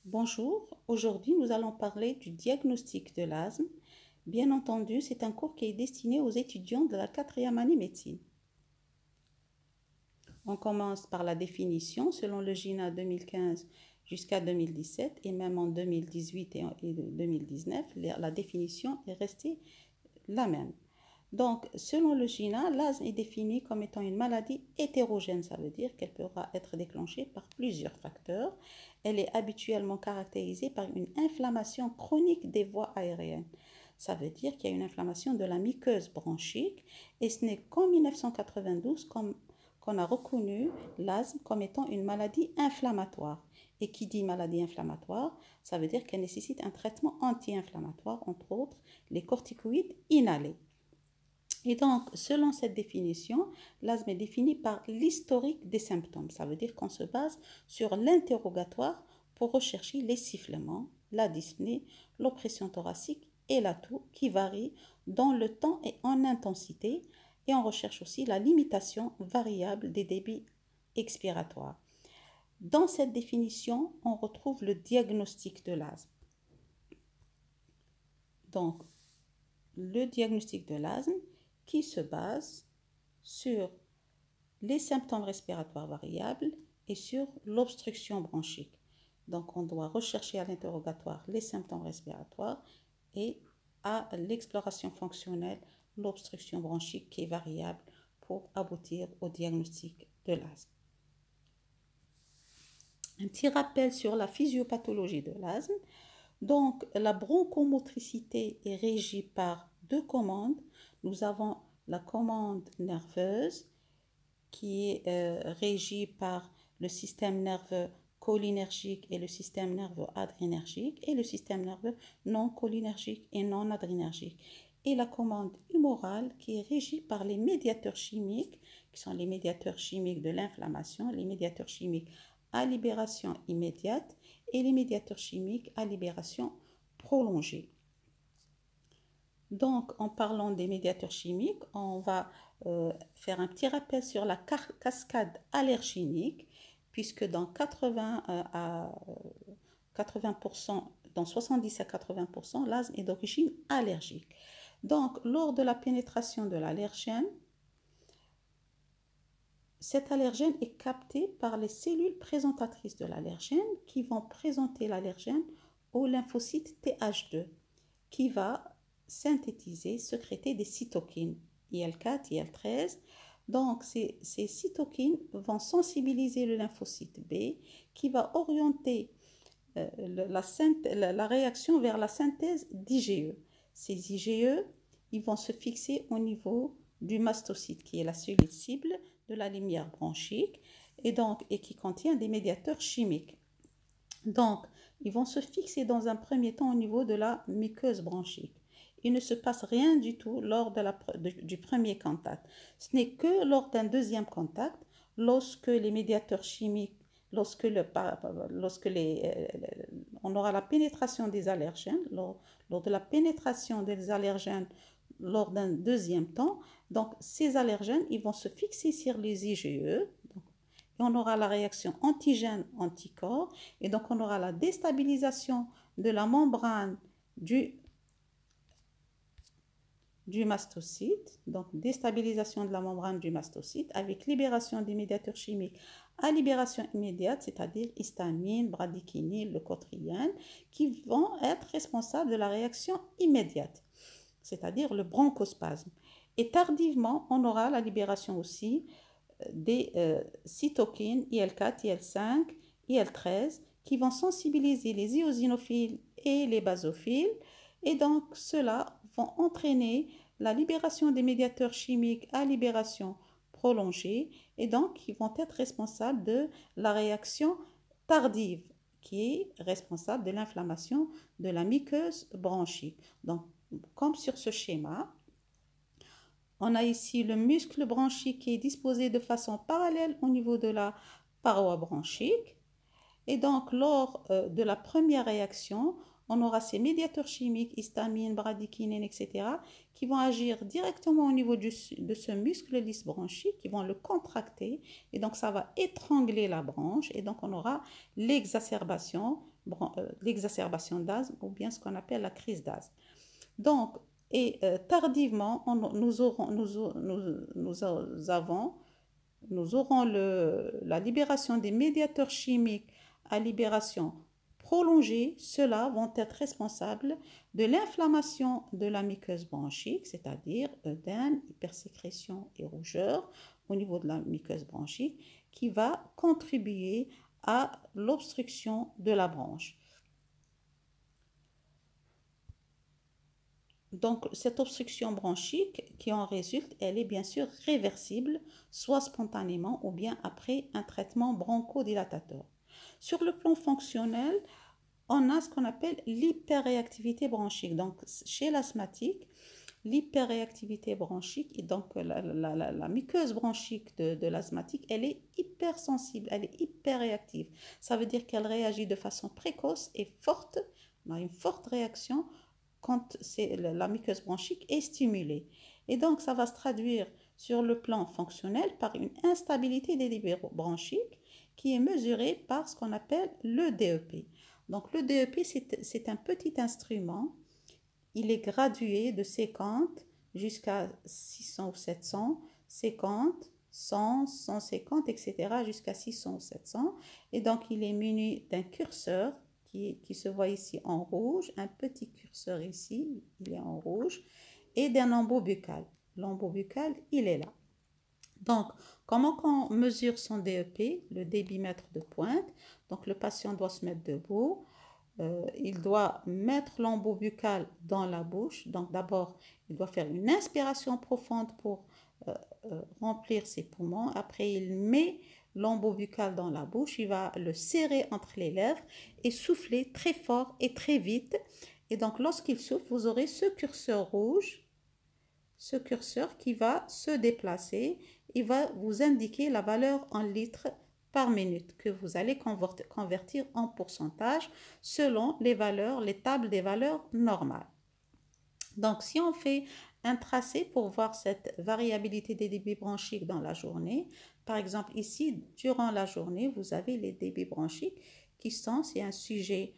Bonjour, aujourd'hui nous allons parler du diagnostic de l'asthme. Bien entendu, c'est un cours qui est destiné aux étudiants de la quatrième année médecine. On commence par la définition selon le GINA 2015 jusqu'à 2017 et même en 2018 et 2019, la définition est restée la même. Donc, selon le GINA, l'asthme est défini comme étant une maladie hétérogène. Ça veut dire qu'elle pourra être déclenchée par plusieurs facteurs. Elle est habituellement caractérisée par une inflammation chronique des voies aériennes. Ça veut dire qu'il y a une inflammation de la muqueuse bronchique et ce n'est qu'en 1992 qu'on a reconnu l'asthme comme étant une maladie inflammatoire. Et qui dit maladie inflammatoire, ça veut dire qu'elle nécessite un traitement anti-inflammatoire, entre autres les corticoïdes inhalés. Et donc, selon cette définition, l'asthme est défini par l'historique des symptômes. Ça veut dire qu'on se base sur l'interrogatoire pour rechercher les sifflements, la dyspnée, l'oppression thoracique et la toux qui varient dans le temps et en intensité. Et on recherche aussi la limitation variable des débits expiratoires. Dans cette définition, on retrouve le diagnostic de l'asthme. Donc, le diagnostic de l'asthme qui se base sur les symptômes respiratoires variables et sur l'obstruction bronchique. Donc, on doit rechercher à l'interrogatoire les symptômes respiratoires et à l'exploration fonctionnelle l'obstruction bronchique qui est variable pour aboutir au diagnostic de l'asthme. Un petit rappel sur la physiopathologie de l'asthme. Donc, la bronchomotricité est régie par deux commandes. Nous avons la commande nerveuse qui est régie par le système nerveux cholinergique et le système nerveux adrénergique et le système nerveux non cholinergique et non adrénergique. Et la commande humorale qui est régie par les médiateurs chimiques, qui sont les médiateurs chimiques de l'inflammation, les médiateurs chimiques à libération immédiate et les médiateurs chimiques à libération prolongée. Donc, en parlant des médiateurs chimiques, on va faire un petit rappel sur la cascade allergénique, puisque dans 80%, dans 70 à 80%, l'asthme est d'origine allergique. Donc, lors de la pénétration de l'allergène, cet allergène est capté par les cellules présentatrices de l'allergène qui vont présenter l'allergène au lymphocyte Th2 qui va synthétiser, sécréter des cytokines IL4, IL13. Donc ces cytokines vont sensibiliser le lymphocyte B qui va orienter la réaction vers la synthèse d'IgE. Ces IgE, ils vont se fixer au niveau du mastocyte qui est la cellule cible de la lumière bronchique et qui contient des médiateurs chimiques. Donc, ils vont se fixer dans un premier temps au niveau de la muqueuse bronchique. Il ne se passe rien du tout lors du premier contact. Ce n'est que lors d'un deuxième contact, lorsque les médiateurs chimiques, on aura la pénétration des allergènes, lors de la pénétration des allergènes lors d'un deuxième temps, donc ces allergènes, ils vont se fixer sur les IgE, et on aura la réaction antigène-anticorps, et donc on aura la déstabilisation de la membrane du mastocyte, donc déstabilisation de la membrane du mastocyte avec libération des médiateurs chimiques à libération immédiate, c'est-à-dire histamine, bradykinin, leucotriène, qui vont être responsables de la réaction immédiate, c'est-à-dire le bronchospasme. Et tardivement, on aura la libération aussi des cytokines IL4, IL5, IL13 qui vont sensibiliser les eosinophiles et les basophiles et donc cela vont entraîner la libération des médiateurs chimiques à libération prolongée et donc ils vont être responsables de la réaction tardive qui est responsable de l'inflammation de la muqueuse bronchique. Donc, comme sur ce schéma, on a ici le muscle bronchique qui est disposé de façon parallèle au niveau de la paroi bronchique. Et donc, lors de la première réaction, on aura ces médiateurs chimiques, histamine, bradykinin, etc., qui vont agir directement au niveau de ce muscle lisse bronchique, qui vont le contracter. Et donc, ça va étrangler la bronche. Et donc, on aura l'exacerbation l'exacerbation d'asthme ou bien ce qu'on appelle la crise d'asthme. Donc, tardivement, nous aurons la libération des médiateurs chimiques à libération prolongée. Ceux-là vont être responsables de l'inflammation de la muqueuse bronchique, c'est-à-dire œdème, hypersécrétion et rougeur au niveau de la muqueuse bronchique, qui va contribuer à l'obstruction de la bronche. Donc, cette obstruction bronchique qui en résulte, elle est bien sûr réversible, soit spontanément ou bien après un traitement bronchodilatateur. Sur le plan fonctionnel, on a ce qu'on appelle l'hyperréactivité bronchique. Donc, chez l'asthmatique, l'hyperréactivité bronchique, et donc la muqueuse bronchique de l'asthmatique, elle est hypersensible, elle est hyperréactive. Ça veut dire qu'elle réagit de façon précoce et forte, on a une forte réaction quand la muqueuse bronchique est stimulée. Et donc, ça va se traduire sur le plan fonctionnel par une instabilité des débits bronchiques qui est mesurée par ce qu'on appelle le DEP. Donc, le DEP, c'est un petit instrument. Il est gradué de 50 jusqu'à 600 ou 700, 50, 100, 150, etc. jusqu'à 600 ou 700. Et donc, il est muni d'un curseur qui se voit ici en rouge, un petit curseur ici, il est en rouge, et d'un embout buccal. L'embout buccal, il est là. Donc, comment on mesure son DEP, le débitmètre de pointe? Donc, le patient doit se mettre debout. Il doit mettre l'embout buccal dans la bouche. Donc, d'abord, il doit faire une inspiration profonde pour remplir ses poumons. Après, il met l'embout buccal dans la bouche, il va le serrer entre les lèvres et souffler très fort et très vite. Et donc, lorsqu'il souffle, vous aurez ce curseur rouge, ce curseur qui va se déplacer. Il va vous indiquer la valeur en litres par minute que vous allez convertir en pourcentage selon les valeurs, les tables des valeurs normales. Donc, si on fait un tracé pour voir cette variabilité des débits bronchiques dans la journée, par exemple ici, durant la journée, vous avez les débits bronchiques qui sont, c'est un sujet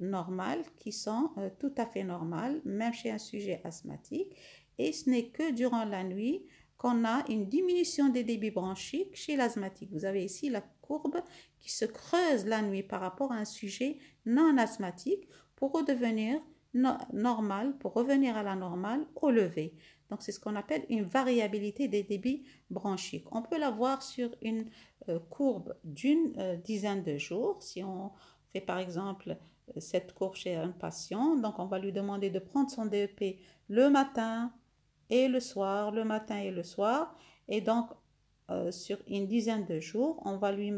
normal, qui sont tout à fait normal, même chez un sujet asthmatique. Et ce n'est que durant la nuit qu'on a une diminution des débits bronchiques chez l'asthmatique. Vous avez ici la courbe qui se creuse la nuit par rapport à un sujet non asthmatique pour redevenir normal, pour revenir à la normale au lever. Donc, c'est ce qu'on appelle une variabilité des débits bronchiques. On peut la voir sur une courbe d'une dizaine de jours. Si on fait par exemple cette courbe chez un patient, donc on va lui demander de prendre son DEP le matin et le soir, le matin et le soir. Et donc, sur une dizaine de jours, on va lui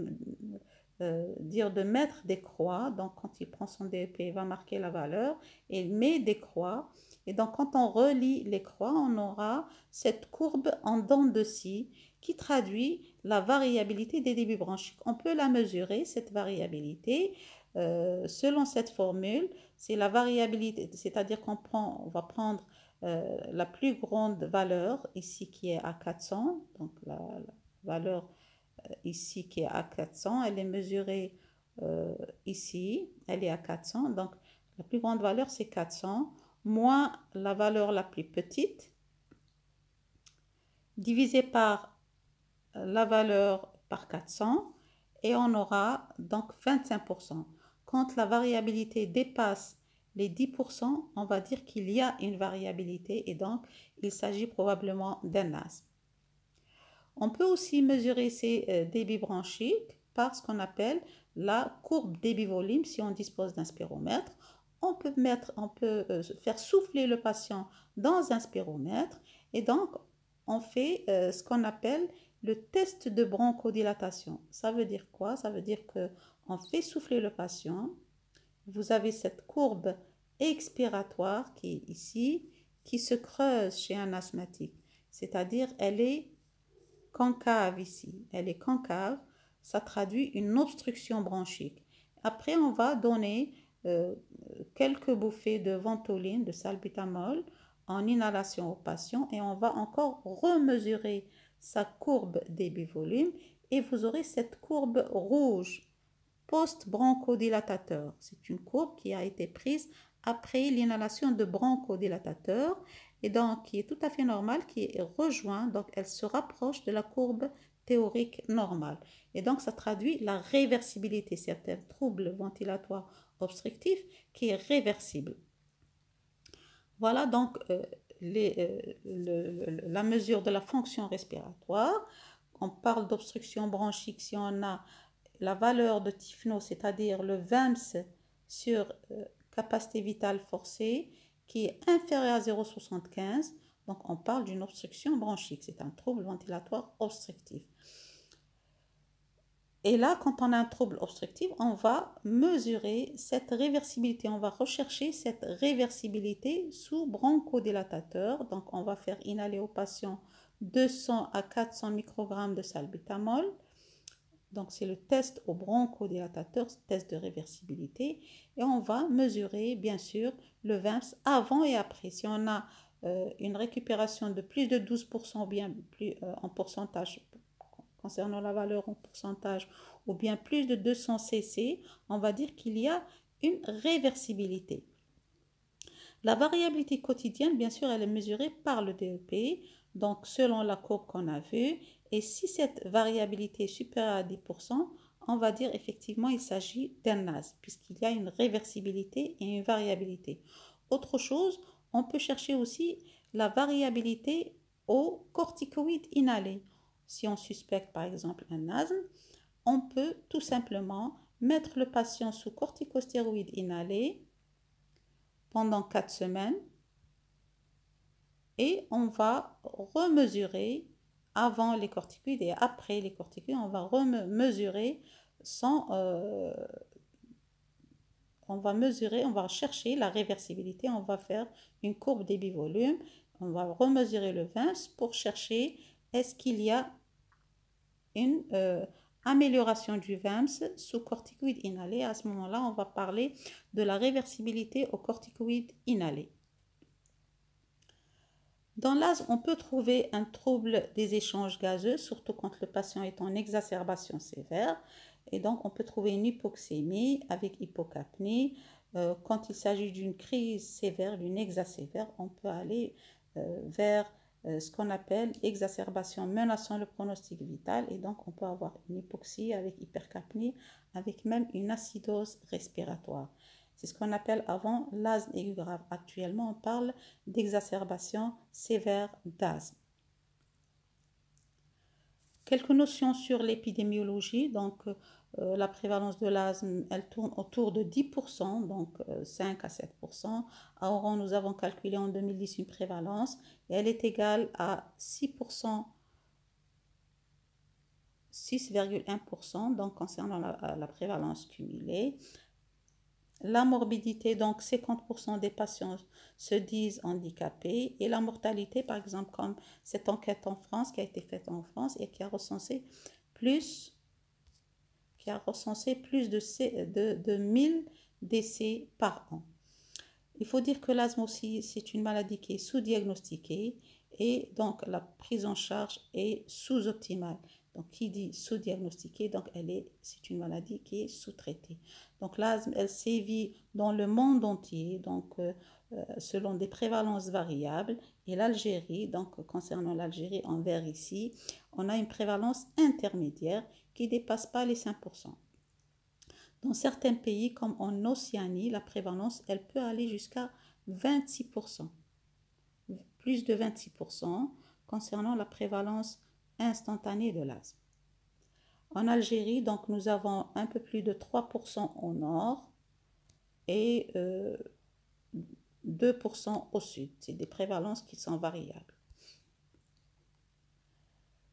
dire de mettre des croix. Donc, quand il prend son DEP, il va marquer la valeur et il met des croix. Et donc, quand on relie les croix, on aura cette courbe en dents de scie qui traduit la variabilité des débits bronchiques. On peut la mesurer, cette variabilité, selon cette formule. C'est la variabilité, c'est-à-dire on va prendre la plus grande valeur ici qui est à 400, donc la valeur ici qui est à 400, elle est mesurée ici, elle est à 400, donc la plus grande valeur c'est 400, moins la valeur la plus petite, divisé par la valeur par 400, et on aura donc 25%. Quand la variabilité dépasse les 10%, on va dire qu'il y a une variabilité et donc il s'agit probablement d'un asthme. On peut aussi mesurer ces débits bronchiques par ce qu'on appelle la courbe débit-volume si on dispose d'un spiromètre. On peut faire souffler le patient dans un spiromètre et donc on fait ce qu'on appelle le test de bronchodilatation. Ça veut dire quoi? Ça veut dire qu'on fait souffler le patient. Vous avez cette courbe expiratoire qui est ici, qui se creuse chez un asthmatique. C'est-à-dire, elle est concave ici. Elle est concave. Ça traduit une obstruction bronchique. Après, on va donner quelques bouffées de ventoline, de salbutamol, en inhalation au patient et on va encore remesurer sa courbe débit-volume et vous aurez cette courbe rouge post-bronchodilatateur. C'est une courbe qui a été prise après l'inhalation de bronchodilatateur et donc qui est tout à fait normale, qui est rejointe, donc elle se rapproche de la courbe théorique normale. Et donc ça traduit la réversibilité, c'est un trouble ventilatoire obstructif qui est réversible. Voilà donc la mesure de la fonction respiratoire. On parle d'obstruction bronchique si on a la valeur de Tifno, c'est-à-dire le VAMS sur capacité vitale forcée, qui est inférieur à 0,75. Donc on parle d'une obstruction bronchique. C'est un trouble ventilatoire obstructif. Et là, quand on a un trouble obstructif, on va mesurer cette réversibilité. On va rechercher cette réversibilité sous bronchodilatateur. Donc, on va faire inhaler au patient 200 à 400 microgrammes de salbutamol. Donc, c'est le test au bronchodilatateur, test de réversibilité. Et on va mesurer, bien sûr, le VAMS avant et après. Si on a une récupération de plus de 12%, ou bien plus en pourcentage, concernant la valeur en pourcentage, ou bien plus de 200 cc, on va dire qu'il y a une réversibilité. La variabilité quotidienne, bien sûr, elle est mesurée par le DEP, donc selon la courbe qu'on a vue. Et si cette variabilité est supérieure à 10%, on va dire effectivement il s'agit d'un asthme, puisqu'il y a une réversibilité et une variabilité. Autre chose, on peut chercher aussi la variabilité aux corticoïdes inhalés. Si on suspecte par exemple un asthme, on peut tout simplement mettre le patient sous corticostéroïdes inhalés pendant 4 semaines et on va remesurer avant les corticoïdes et après les corticoïdes, on va remesurer on va chercher la réversibilité, on va faire une courbe débit-volume, on va remesurer le VAMS pour chercher est-ce qu'il y a une amélioration du VAMS sous corticoïdes inhalés. À ce moment-là, on va parler de la réversibilité aux corticoïdes inhalés. Dans l'asthme, on peut trouver un trouble des échanges gazeux, surtout quand le patient est en exacerbation sévère. Et donc, on peut trouver une hypoxémie avec hypocapnie. Quand il s'agit d'une crise sévère, d'une exacévère, on peut aller vers ce qu'on appelle exacerbation menaçant le pronostic vital. Et donc, on peut avoir une hypoxie avec hypercapnie, avec même une acidose respiratoire. C'est ce qu'on appelle avant l'asthme aigu grave. Actuellement, on parle d'exacerbation sévère d'asthme. Quelques notions sur l'épidémiologie. Donc, la prévalence de l'asthme, elle tourne autour de 10%, donc 5 à 7%. À Oran, nous avons calculé en 2010 une prévalence et elle est égale à 6%, 6,1%, donc concernant la prévalence cumulée. La morbidité, donc 50% des patients se disent handicapés et la mortalité, par exemple, comme cette enquête en France qui a été faite en France et qui a recensé plus de 1000 décès par an. Il faut dire que l'asthme aussi, c'est une maladie qui est sous-diagnostiquée et donc la prise en charge est sous-optimale. Donc, qui dit sous-diagnostiquée, donc c'est une maladie qui est sous-traitée. Donc, l'asthme, elle sévit dans le monde entier, donc selon des prévalences variables. Et l'Algérie, donc concernant l'Algérie en vert ici, on a une prévalence intermédiaire qui ne dépasse pas les 5%. Dans certains pays, comme en Océanie, la prévalence, elle peut aller jusqu'à 26%. Plus de 26% concernant la prévalence instantanée de l'asthme. En Algérie, donc, nous avons un peu plus de 3% au nord et 2% au sud. C'est des prévalences qui sont variables.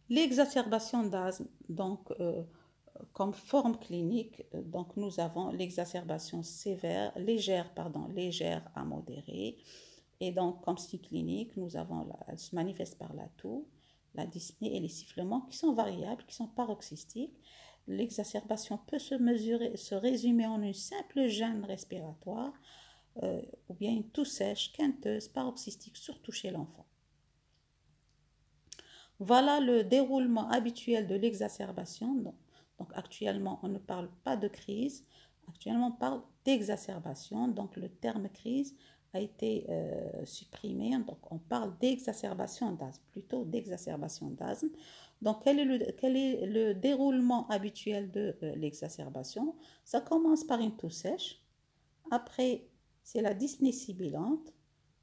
L'exacerbation d'asthme, donc, comme forme clinique, donc nous avons l'exacerbation légère à modérée. Et donc, comme signe clinique, elle se manifeste par la toux, la dyspnée et les sifflements qui sont variables, qui sont paroxystiques. L'exacerbation peut se résumer en une simple gêne respiratoire ou bien une toux sèche, quinteuse, paroxystique, surtout chez l'enfant. Voilà le déroulement habituel de l'exacerbation. Donc actuellement, on ne parle pas de crise, actuellement on parle d'exacerbation. Donc le terme crise a été supprimé, donc on parle d'exacerbation d'asthme, plutôt d'exacerbation d'asthme. Donc quel est le déroulement habituel de l'exacerbation? Ça commence par une toux sèche, après c'est la dyspnée sibilante,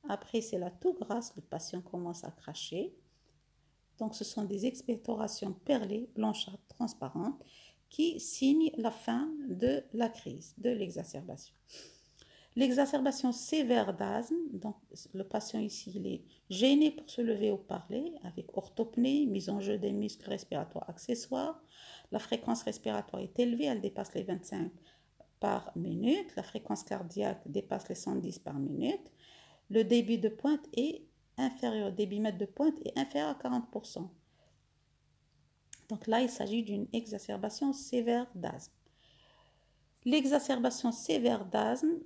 après c'est la toux grasse, le patient commence à cracher. Donc ce sont des expectorations perlées, blanchâtres, transparentes, qui signent la fin de la crise, de l'exacerbation. L'exacerbation sévère d'asthme, donc le patient ici il est gêné pour se lever ou parler, avec orthopnée, mise en jeu des muscles respiratoires accessoires. La fréquence respiratoire est élevée, elle dépasse les 25 par minute. La fréquence cardiaque dépasse les 110 par minute. Le débit de pointe est inférieur, le débitmètre de pointe est inférieur à 40%. Donc là, il s'agit d'une exacerbation sévère d'asthme. L'exacerbation sévère d'asthme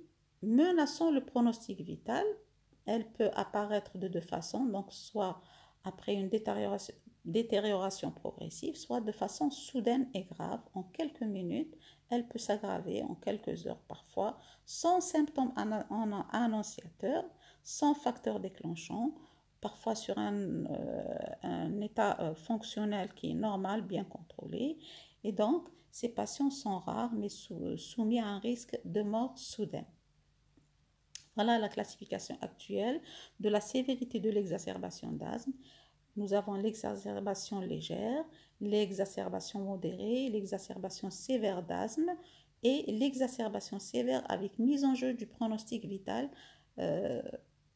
menaçant le pronostic vital, elle peut apparaître de deux façons, donc soit après une détérioration progressive, soit de façon soudaine et grave. En quelques minutes, elle peut s'aggraver en quelques heures parfois, sans symptômes annonciateurs, sans facteur déclenchant, parfois sur un état fonctionnel qui est normal, bien contrôlé. Et donc, ces patients sont rares, mais soumis à un risque de mort soudaine. Voilà la classification actuelle de la sévérité de l'exacerbation d'asthme. Nous avons l'exacerbation légère, l'exacerbation modérée, l'exacerbation sévère d'asthme et l'exacerbation sévère avec mise en jeu du pronostic vital.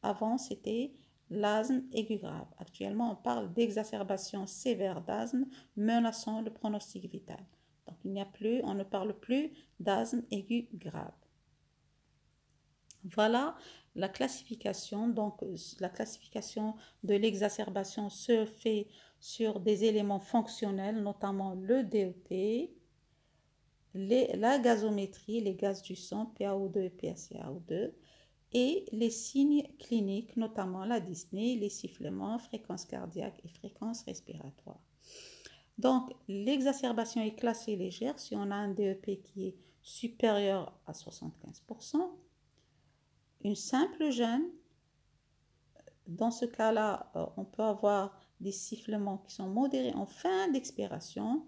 Avant, c'était l'asthme aigu grave. Actuellement, on parle d'exacerbation sévère d'asthme menaçant le pronostic vital. Donc, on ne parle plus d'asthme aigu grave. Voilà la classification. Donc, la classification de l'exacerbation se fait sur des éléments fonctionnels, notamment le DEP, la gazométrie, les gaz du sang, PaO2 et PaCaO2, et les signes cliniques, notamment la dyspnée, les sifflements, fréquence cardiaque et fréquence respiratoire. Donc, l'exacerbation est classée légère si on a un DEP qui est supérieur à 75%. Une simple gêne, dans ce cas-là, on peut avoir des sifflements qui sont modérés en fin d'expiration.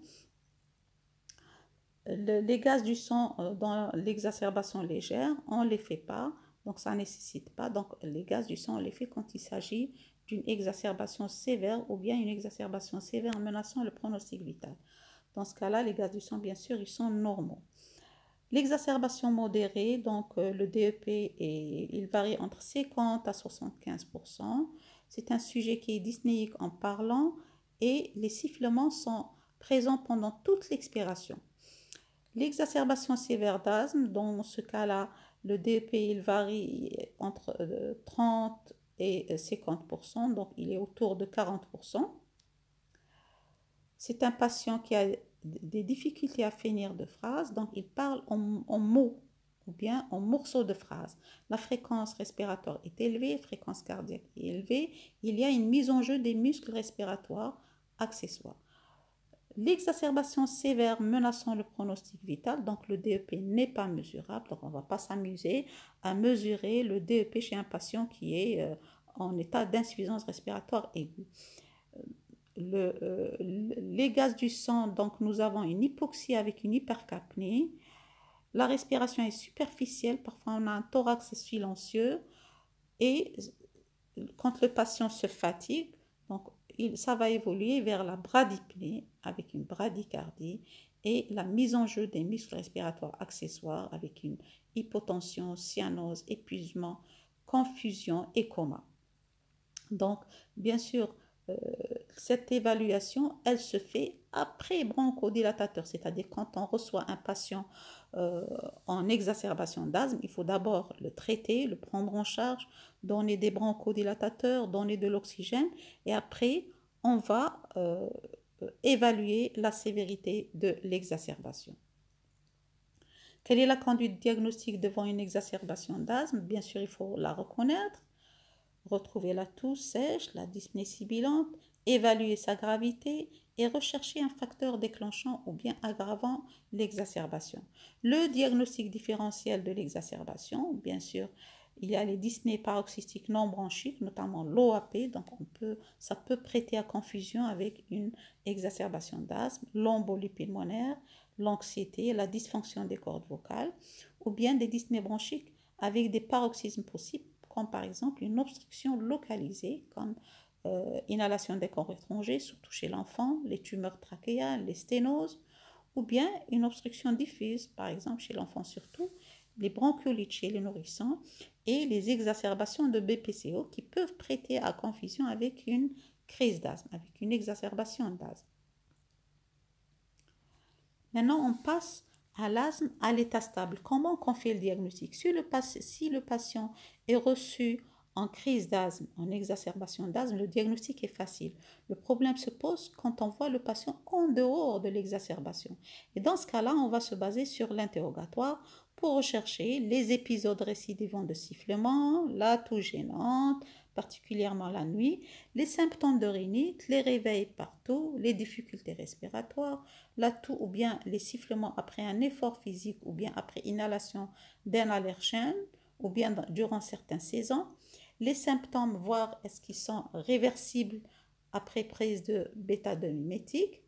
Les gaz du sang dans l'exacerbation légère, on ne les fait pas, donc ça ne nécessite pas. Donc les gaz du sang, on les fait quand il s'agit d'une exacerbation sévère ou bien une exacerbation sévère menaçant le pronostic vital. Dans ce cas-là, les gaz du sang, bien sûr, ils sont normaux. L'exacerbation modérée, donc le DEP, il varie entre 50 à 75%. C'est un sujet qui est dyspnéique en parlant et les sifflements sont présents pendant toute l'expiration. L'exacerbation sévère d'asthme, dans ce cas-là, le DEP il varie entre 30 et 50%, donc il est autour de 40%. C'est un patient qui a des difficultés à finir de phrases, donc il parle en mots ou bien en morceaux de phrases. La fréquence respiratoire est élevée, fréquence cardiaque est élevée, il y a une mise en jeu des muscles respiratoires accessoires. L'exacerbation sévère menaçant le pronostic vital, donc le DEP n'est pas mesurable, donc on ne va pas s'amuser à mesurer le DEP chez un patient qui est en état d'insuffisance respiratoire aiguë. Les gaz du sang, donc nous avons une hypoxie avec une hypercapnie. La respiration est superficielle, parfois on a un thorax silencieux et quand le patient se fatigue, donc ça va évoluer vers la bradypnée avec une bradycardie et la mise en jeu des muscles respiratoires accessoires avec une hypotension, cyanose, épuisement, confusion et coma. Donc, bien sûr, cette évaluation, elle se fait après bronchodilatateur, c'est-à-dire quand on reçoit un patient en exacerbation d'asthme, il faut d'abord le traiter, le prendre en charge, donner des bronchodilatateurs, donner de l'oxygène et après on va évaluer la sévérité de l'exacerbation. Quelle est la conduite diagnostique devant une exacerbation d'asthme? Bien sûr, il faut la reconnaître, retrouver la toux sèche, la dyspnée sibilante, évaluer sa gravité et rechercher un facteur déclenchant ou bien aggravant l'exacerbation. Le diagnostic différentiel de l'exacerbation, bien sûr, il y a les dyspnées paroxystiques non bronchiques, notamment l'OAP, donc ça peut prêter à confusion avec une exacerbation d'asthme, l'embolie pulmonaire, l'anxiété, la dysfonction des cordes vocales, ou bien des dyspnées bronchiques avec des paroxysmes possibles, comme par exemple une obstruction localisée, comme inhalation des corps étrangers, surtout chez l'enfant, les tumeurs trachéales, les sténoses, ou bien une obstruction diffuse, par exemple chez l'enfant surtout, les bronchiolites chez les nourrissons et les exacerbations de BPCO qui peuvent prêter à confusion avec une crise d'asthme, avec une exacerbation d'asthme. Maintenant, on passe à l'asthme à l'état stable. Comment on fait le diagnostic? Si le patient est reçu en crise d'asthme, en exacerbation d'asthme, le diagnostic est facile. Le problème se pose quand on voit le patient en dehors de l'exacerbation. Et dans ce cas-là, on va se baser sur l'interrogatoire pour rechercher les épisodes récidivants de sifflement, la toux gênante, particulièrement la nuit, les symptômes de rhinite, les réveils partout, les difficultés respiratoires, la toux ou bien les sifflements après un effort physique ou bien après inhalation d'un allergène ou bien durant certaines saisons, les symptômes, voir est-ce qu'ils sont réversibles après prise de bêta-2 mimétique.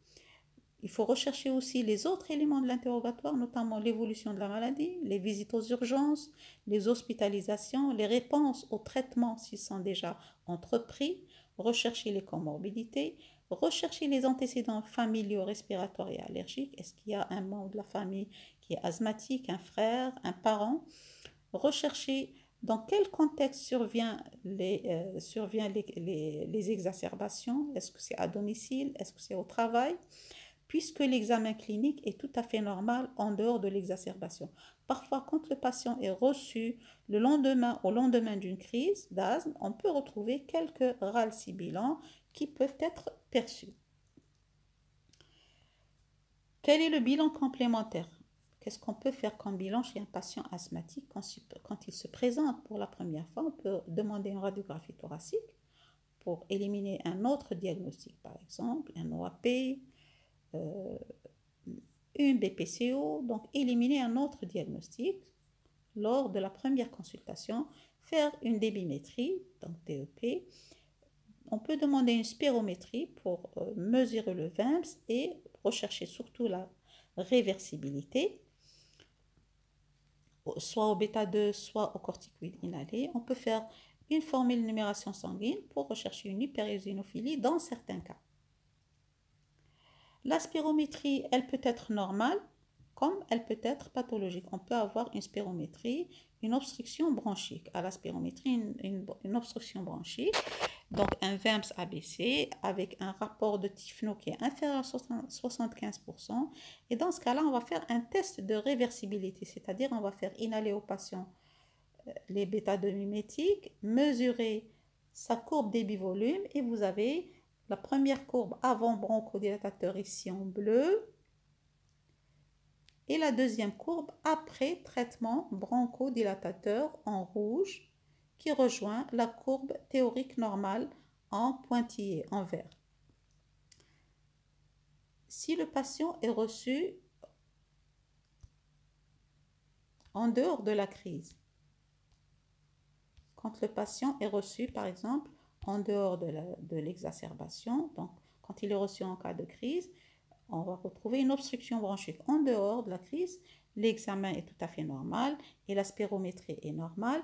Il faut rechercher aussi les autres éléments de l'interrogatoire, notamment l'évolution de la maladie, les visites aux urgences, les hospitalisations, les réponses aux traitements s'ils sont déjà entrepris, rechercher les comorbidités, rechercher les antécédents familiaux, respiratoires et allergiques. Est-ce qu'il y a un membre de la famille qui est asthmatique, un frère, un parent? Rechercher dans quel contexte surviennent les exacerbations. Est-ce que c'est à domicile? Est-ce que c'est au travail? Puisque l'examen clinique est tout à fait normal en dehors de l'exacerbation. Parfois, quand le patient est reçu au lendemain d'une crise d'asthme, on peut retrouver quelques râles sibilants qui peuvent être perçus. Quel est le bilan complémentaire? Qu'est-ce qu'on peut faire comme bilan chez un patient asthmatique quand il se présente pour la première fois? On peut demander une radiographie thoracique pour éliminer un autre diagnostic, par exemple un OAP, une BPCO, donc éliminer un autre diagnostic lors de la première consultation, faire une débimétrie, donc DEP. On peut demander une spirométrie pour mesurer le VIMS et rechercher surtout la réversibilité, soit au bêta-2, soit au corticoïde inhalé. On peut faire une formule de numération sanguine pour rechercher une hyperéosinophilie dans certains cas. La spirométrie, elle peut être normale comme elle peut être pathologique. On peut avoir une spirométrie, une obstruction bronchique. À la spirométrie, une obstruction bronchique, donc un VIMS abaissé avec un rapport de Tifno qui est inférieur à 75%. Et dans ce cas-là, on va faire un test de réversibilité, c'est-à-dire on va faire inhaler au patient les bêta-2 mimétiques, mesurer sa courbe débit-volume et vous avez la première courbe avant bronchodilatateur ici en bleu et la deuxième courbe après traitement bronchodilatateur en rouge qui rejoint la courbe théorique normale en pointillé, en vert. Si le patient est reçu en dehors de la crise, quand le patient est reçu par exemple en dehors de l'exacerbation, donc quand il est reçu en cas de crise, on va retrouver une obstruction bronchique en dehors de la crise. L'examen est tout à fait normal et la spirométrie est normale.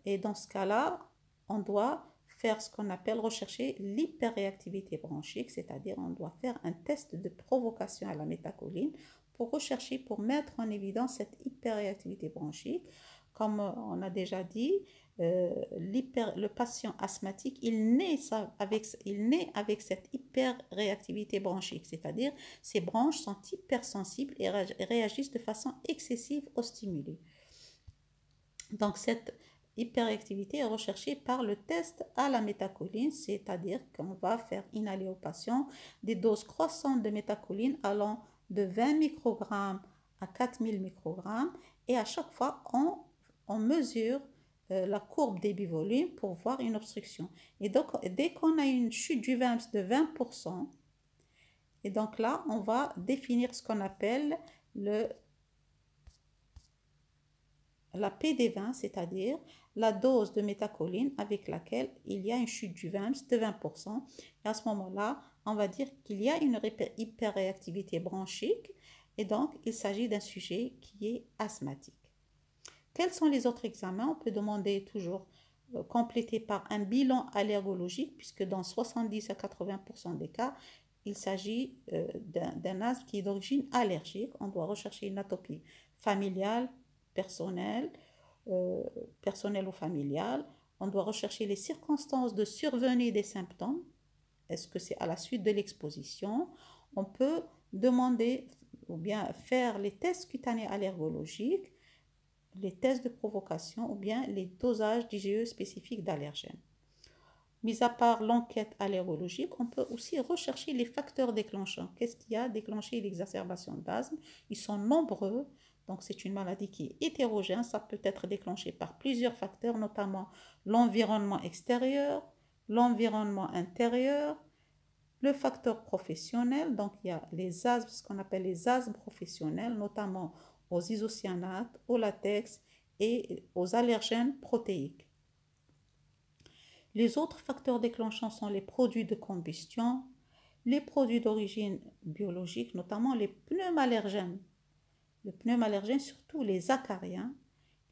Et dans ce cas-là, on doit faire ce qu'on appelle rechercher l'hyperréactivité bronchique, c'est-à-dire on doit faire un test de provocation à la métacholine pour rechercher, pour mettre en évidence cette hyperréactivité bronchique. Comme on a déjà dit, le patient asthmatique, il naît avec cette hyperréactivité bronchique, c'est-à-dire ses bronches sont hypersensibles et réagissent de façon excessive aux stimuli. Donc cette hyperréactivité est recherchée par le test à la métacholine, c'est-à-dire qu'on va faire inhaler au patient des doses croissantes de métacholine allant de 20 microgrammes à 4000 microgrammes et à chaque fois on mesure la courbe débit-volume pour voir une obstruction. Et donc, dès qu'on a une chute du VAMS de 20%, et donc là, on va définir ce qu'on appelle la PD20, c'est-à-dire la dose de métacholine avec laquelle il y a une chute du VAMS de 20%. Et à ce moment-là, on va dire qu'il y a une hyperréactivité bronchique et donc il s'agit d'un sujet qui est asthmatique. Quels sont les autres examens? On peut demander toujours complété par un bilan allergologique puisque dans 70 à 80% des cas, il s'agit d'un asthme qui est d'origine allergique. On doit rechercher une atopie familiale, personnelle ou familiale. On doit rechercher les circonstances de survenue des symptômes. Est-ce que c'est à la suite de l'exposition? On peut demander ou bien faire les tests cutanés allergologiques, les tests de provocation ou bien les dosages d'IgE spécifiques d'allergènes. Mis à part l'enquête allergologique, on peut aussi rechercher les facteurs déclenchants. Qu'est-ce qui a déclenché l'exacerbation d'asthme? Ils sont nombreux. Donc, c'est une maladie qui est hétérogène. Ça peut être déclenché par plusieurs facteurs, notamment l'environnement extérieur, l'environnement intérieur, le facteur professionnel. Donc, il y a les asthmes, ce qu'on appelle les asthmes professionnels, notamment aux isocyanates, au latex et aux allergènes protéiques. Les autres facteurs déclenchants sont les produits de combustion, les produits d'origine biologique, notamment les pneumallergènes. Les pneumallergènes, surtout les acariens,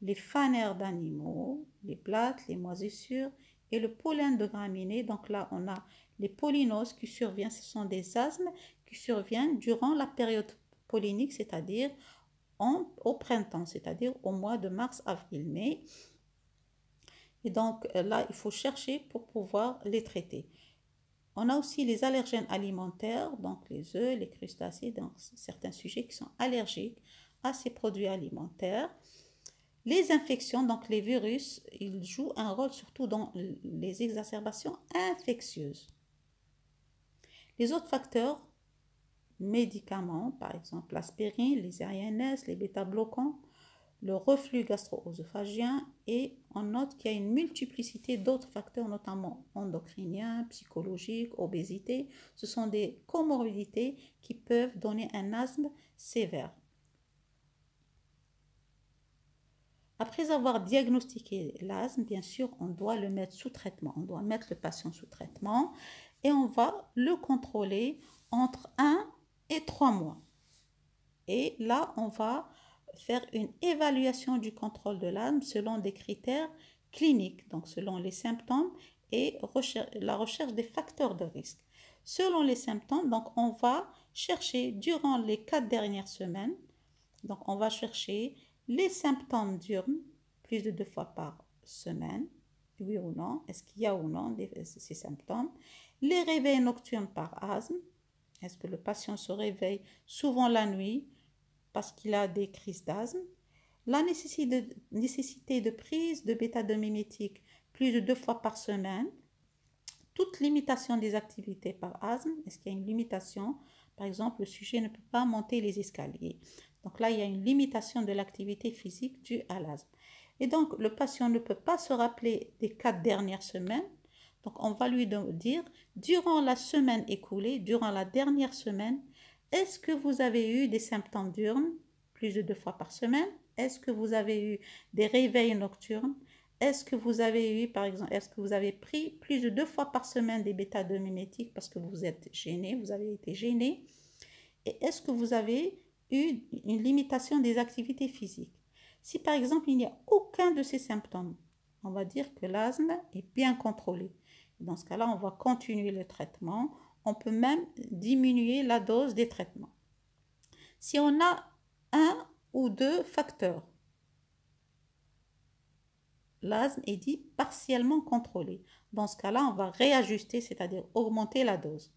les fanères d'animaux, les blattes, les moisissures et le pollen de graminées. Donc là, on a les pollinoses qui surviennent. Ce sont des asthmes qui surviennent durant la période pollinique, c'est-à-dire au printemps, c'est-à-dire au mois de mars, avril, mai. Et donc là, il faut chercher pour pouvoir les traiter. On a aussi les allergènes alimentaires, donc les œufs, les crustacés, donc certains sujets qui sont allergiques à ces produits alimentaires. Les infections, donc les virus, ils jouent un rôle surtout dans les exacerbations infectieuses. Les autres facteurs, médicaments, par exemple l'aspirine, les INS, les bêta-bloquants, le reflux gastro-œsophagien, et on note qu'il y a une multiplicité d'autres facteurs, notamment endocriniens, psychologiques, obésité. Ce sont des comorbidités qui peuvent donner un asthme sévère. Après avoir diagnostiqué l'asthme, bien sûr, on doit le mettre sous traitement. On doit mettre le patient sous traitement et on va le contrôler entre 1 et 3 mois. Et là, on va faire une évaluation du contrôle de l'asthme selon des critères cliniques, donc selon les symptômes et la recherche des facteurs de risque. Selon les symptômes, donc on va chercher durant les 4 dernières semaines, donc on va chercher les symptômes diurnes, plus de 2 fois par semaine, oui ou non, est-ce qu'il y a ou non ces symptômes, les réveils nocturnes par asthme, est-ce que le patient se réveille souvent la nuit parce qu'il a des crises d'asthme, la nécessité de prise de bêta-2-mimétique plus de 2 fois par semaine, toute limitation des activités par asthme, est-ce qu'il y a une limitation? Par exemple, le sujet ne peut pas monter les escaliers. Donc là, il y a une limitation de l'activité physique due à l'asthme. Et donc, le patient ne peut pas se rappeler des 4 dernières semaines. Donc, on va lui dire, durant la semaine écoulée, durant la dernière semaine, est-ce que vous avez eu des symptômes diurnes, plus de 2 fois par semaine? Est-ce que vous avez eu des réveils nocturnes? Est-ce que vous avez eu, par exemple, est-ce que vous avez pris plus de 2 fois par semaine des bêta-2-mimétiques parce que vous êtes gêné, vous avez été gêné? Et est-ce que vous avez eu une limitation des activités physiques? Si par exemple il n'y a aucun de ces symptômes, on va dire que l'asthme est bien contrôlé. Dans ce cas-là, on va continuer le traitement. On peut même diminuer la dose des traitements. Si on a 1 ou 2 facteurs, l'asthme est dit partiellement contrôlé. Dans ce cas-là, on va réajuster, c'est-à-dire augmenter la dose.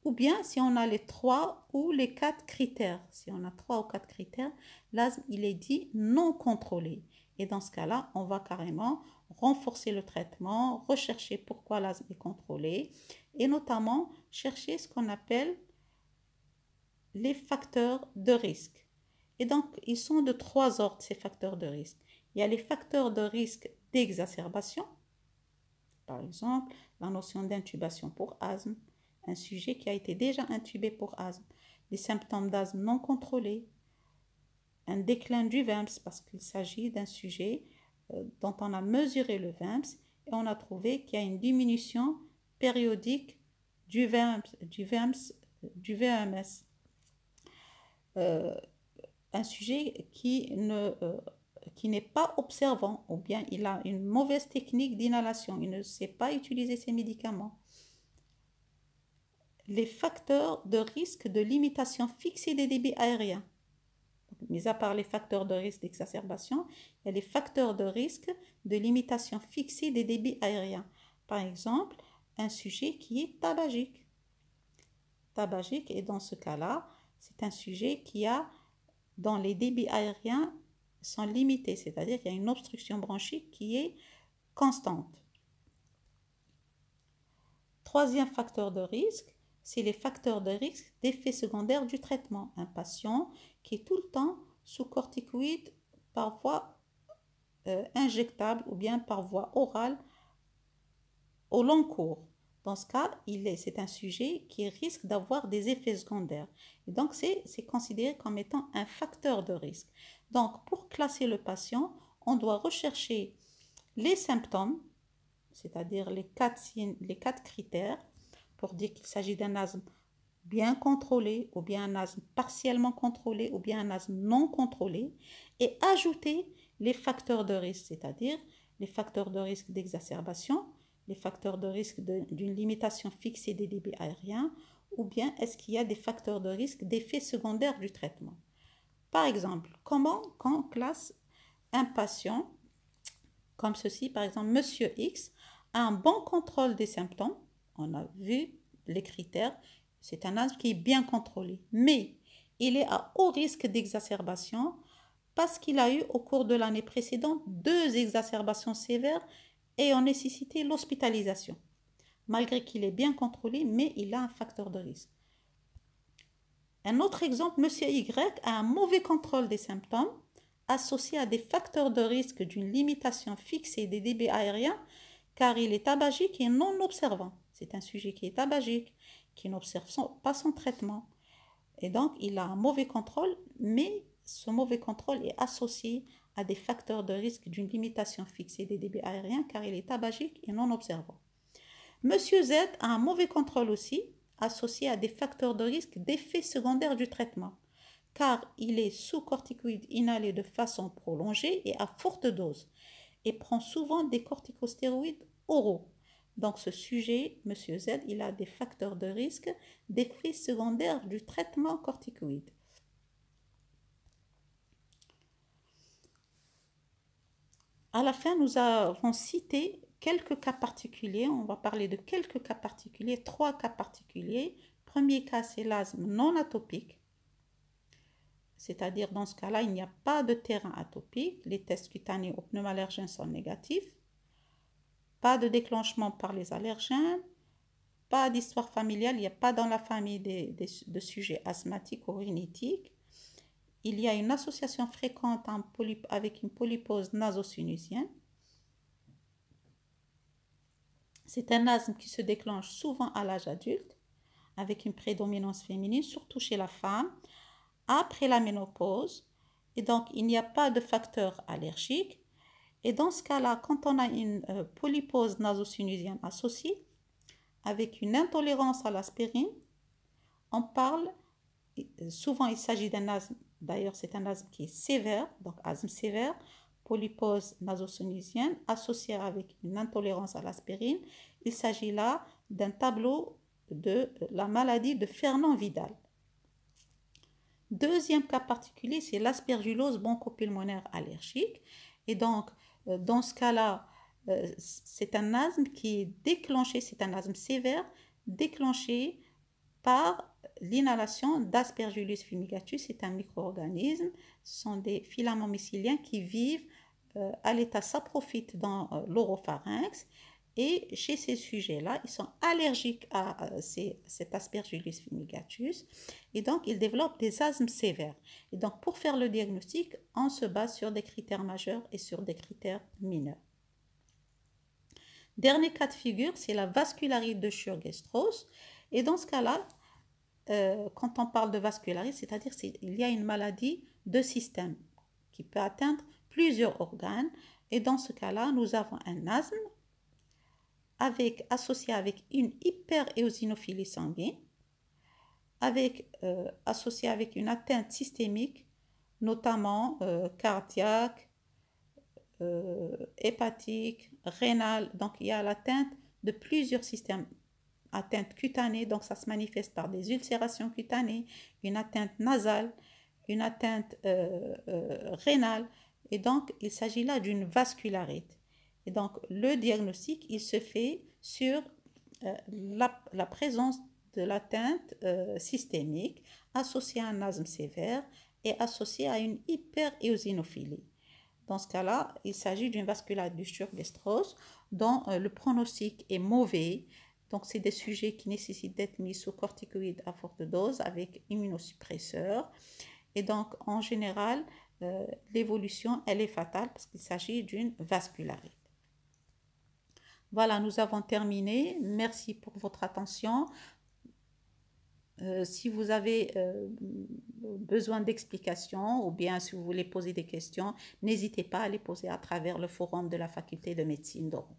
Ou bien si on a les 3 ou les 4 critères. Si on a 3 ou 4 critères, l'asthme, il est dit non contrôlé. Et dans ce cas-là, on va carrément renforcer le traitement, rechercher pourquoi l'asthme est contrôlé et notamment chercher ce qu'on appelle les facteurs de risque. Et donc, ils sont de 3 ordres, ces facteurs de risque. il y a les facteurs de risque d'exacerbation. Par exemple, la notion d'intubation pour asthme, un sujet qui a été déjà intubé pour asthme, des symptômes d'asthme non contrôlés, un déclin du VEMS parce qu'il s'agit d'un sujet dont on a mesuré le VEMS et on a trouvé qu'il y a une diminution périodique du VEMS. Un sujet qui n'est pas observant ou bien il a une mauvaise technique d'inhalation, il ne sait pas utiliser ses médicaments. Les facteurs de risque de limitation fixée des débits aériens. Mis à part les facteurs de risque d'exacerbation, il y a les facteurs de risque de limitation fixée des débits aériens. Par exemple, un sujet qui est tabagique. Tabagique, et dans ce cas-là, c'est un sujet qui a, dont les débits aériens sont limités, c'est-à-dire qu'il y a une obstruction bronchique qui est constante. Troisième facteur de risque, c'est les facteurs de risque d'effets secondaires du traitement. Un patient qui est tout le temps sous corticoïdes par voie injectable ou bien par voie orale au long cours. Dans ce cas, c'est un sujet qui risque d'avoir des effets secondaires. Et donc, c'est considéré comme étant un facteur de risque. Donc, pour classer le patient, on doit rechercher les symptômes, c'est-à-dire les quatre critères pour dire qu'il s'agit d'un asthme bien contrôlé ou bien un asthme partiellement contrôlé ou bien un asthme non contrôlé et ajouter les facteurs de risque, c'est-à-dire les facteurs de risque d'exacerbation, les facteurs de risque d'une limitation fixée des débits aériens ou bien est-ce qu'il y a des facteurs de risque d'effets secondaires du traitement. Par exemple, comment on classe un patient comme ceci, par exemple, Monsieur X a un bon contrôle des symptômes, on a vu les critères, c'est un asthme qui est bien contrôlé, mais il est à haut risque d'exacerbation parce qu'il a eu au cours de l'année précédente 2 exacerbations sévères et ont nécessité l'hospitalisation, malgré qu'il est bien contrôlé, mais il a un facteur de risque. Un autre exemple, Monsieur Y a un mauvais contrôle des symptômes associé à des facteurs de risque d'une limitation fixée des débits aériens car il est tabagique et non observant. C'est un sujet qui est tabagique, qui n'observe pas son traitement. Et donc, il a un mauvais contrôle, mais ce mauvais contrôle est associé à des facteurs de risque d'une limitation fixée des débits aériens car il est tabagique et non observant. Monsieur Z a un mauvais contrôle aussi, associé à des facteurs de risque d'effets secondaires du traitement, car il est sous corticoïdes inhalés de façon prolongée et à forte dose, et prend souvent des corticostéroïdes oraux. Donc ce sujet, Monsieur Z, il a des facteurs de risque d'effets secondaires du traitement corticoïde. À la fin, nous avons cité quelques cas particuliers. On va parler de quelques cas particuliers, 3 cas particuliers. Premier cas, c'est l'asthme non atopique. C'est-à-dire, dans ce cas-là, il n'y a pas de terrain atopique. Les tests cutanés aux pneumallergènes sont négatifs. Pas de déclenchement par les allergènes. Pas d'histoire familiale. Il n'y a pas dans la famille de sujets asthmatiques ou rhinitiques. Il y a une association fréquente avec une polypose naso-sinusienne. C'est un asthme qui se déclenche souvent à l'âge adulte, avec une prédominance féminine, surtout chez la femme, après la ménopause. Et donc, il n'y a pas de facteur allergique. Et dans ce cas-là, quand on a une polypose naso-sinusienne associée, avec une intolérance à l'aspirine, on parle, souvent il s'agit d'un asthme, d'ailleurs c'est un asthme qui est sévère, donc asthme sévère, polypose naso-sinusienne associée avec une intolérance à l'aspirine. Il s'agit là d'un tableau de la maladie de Fernand-Vidal. Deuxième cas particulier, c'est l'aspergillose bronchopulmonaire allergique. Et donc, dans ce cas-là, c'est un asthme qui est déclenché, c'est un asthme sévère, déclenché par l'inhalation d'Aspergillus fumigatus. C'est un micro-organisme, ce sont des filaments mycéliens qui vivent à l'état saprophyte dans l'oropharynx Et chez ces sujets-là, ils sont allergiques à cet Aspergillus fumigatus et donc ils développent des asthmes sévères. Et donc pour faire le diagnostic, on se base sur des critères majeurs et sur des critères mineurs. Dernier cas de figure, c'est la vascularite de Sturge-Strauss. Et dans ce cas-là, quand on parle de vascularite, c'est-à-dire qu'il y a une maladie de système qui peut atteindre plusieurs organes. Et dans ce cas-là, nous avons un asthme associé avec une hyperéosinophilie sanguine, associé avec une atteinte systémique, notamment cardiaque, hépatique, rénale. Donc il y a l'atteinte de plusieurs systèmes. Atteinte cutanée, donc ça se manifeste par des ulcérations cutanées, une atteinte nasale, une atteinte rénale. Et donc il s'agit là d'une vascularite. Et donc le diagnostic, il se fait sur la présence de l'atteinte systémique associée à un asthme sévère et associée à une hyperéosinophilie. Dans ce cas-là, il s'agit d'une vascularite du Sturge-Strauss dont le pronostic est mauvais. Donc, c'est des sujets qui nécessitent d'être mis sous corticoïdes à forte dose avec immunosuppresseurs. Et donc, en général, l'évolution, elle est fatale parce qu'il s'agit d'une vascularite. Voilà, nous avons terminé. Merci pour votre attention. Si vous avez besoin d'explications ou bien si vous voulez poser des questions, n'hésitez pas à les poser à travers le forum de la faculté de médecine d'Oran.